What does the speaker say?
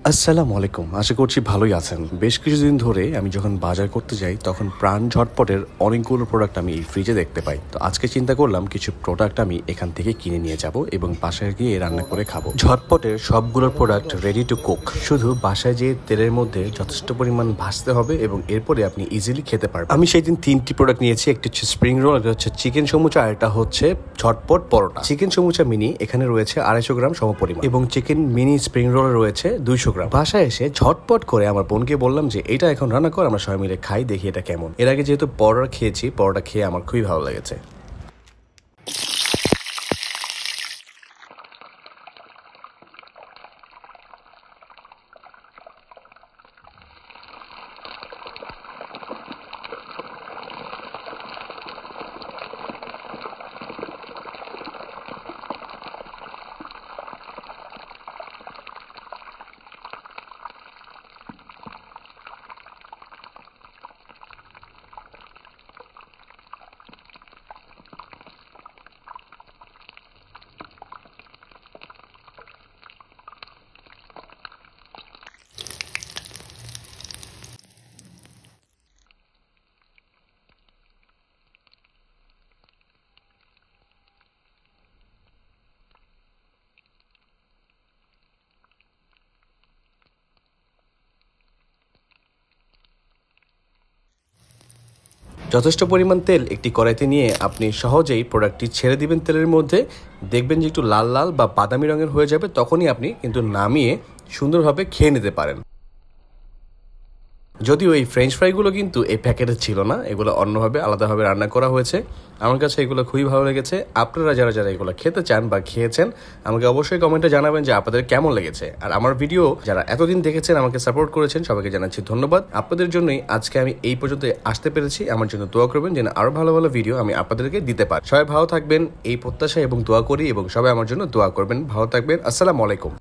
আসসালামু আলাইকুম। আশা করছি ভালোই আছেন। বেশ কিছুদিন ধরে আমি যখন বাজার করতে যাই তখন প্রাণ ঝটপটের অনেকগুলো প্রোডাক্ট আমি এই ফ্রিজে দেখতে পাই। তো আজকে চিন্তা করলাম কিছু প্রোডাক্ট আমি এখান থেকে কিনে নিয়ে যাব এবং বাসায় গিয়ে রান্না করে খাবো। ঝটপটের সবগুলো প্রোডাক্ট রেডি টু কুক। শুধু বাসায় যেয়ে তেলের মধ্যে যথেষ্ট পরিমাণ ভাজতে হবে এবং এরপরে আপনি ইজিলি খেতে পারবেন। আমি সেই দিন 3টি প্রোডাক্ট নিয়েছি। একটি হচ্ছে স্প্রিং রোল, একটা হচ্ছে চিকেন সমুচা, আর এটা হচ্ছে ঝটপট পরোটা। চিকেন সমুচা মিনি এখানে রয়েছে 250 গ্রাম সমপরিমাণ এবং চিকেন মিনি স্প্রিং রোল রয়েছে 200 গ্রাম। বাসায় এসে ঝটপট করে আমার বোনকে বললাম যে এটা এখন রান্না কর, আমরা সবাই মিলে খাই, দেখি এটা কেমন। এর আগে যেহেতু পরোটা খেয়েছি, পরোটা খেয়ে আমার খুবই ভালো লেগেছে। যথেষ্ট পরিমাণ তেল একটি কড়াইতে নিয়ে আপনি সহজেই প্রোডাক্টটি ছেড়ে দিবেন তেলের মধ্যে। দেখবেন যে একটু লাল লাল বা বাদামি রঙের হয়ে যাবে, তখনই আপনি কিন্তু নামিয়ে সুন্দরভাবে খেয়ে নিতে পারেন। যদিও এই ফ্রেঞ্চ ফ্রাইগুলো কিন্তু এই প্যাকেটে ছিল না, এগুলো অন্যভাবে আলাদাভাবে রান্না করা হয়েছে। আমার কাছে এগুলো খুবই ভালো লেগেছে। আপনারা যারা যারা এগুলো খেতে চান বা খেয়েছেন আমাকে অবশ্যই কমেন্টে জানাবেন যে আপনাদের কেমন লেগেছে। আর আমার ভিডিও যারা এতদিন দেখেছেন, আমাকে সাপোর্ট করেছেন, সবাইকে জানাচ্ছি ধন্যবাদ। আপনাদের জন্যই আজকে আমি এই পর্যন্ত আসতে পেরেছি। আমার জন্য দোয়া করবেন যেন আরো ভালো ভালো ভিডিও আমি আপনাদেরকে দিতে পারি। সবাই ভালো থাকবেন এই প্রত্যাশা এবং দোয়া করি, এবং সবাই আমার জন্য দোয়া করবেন। ভালো থাকবেন। আসসালামু আলাইকুম।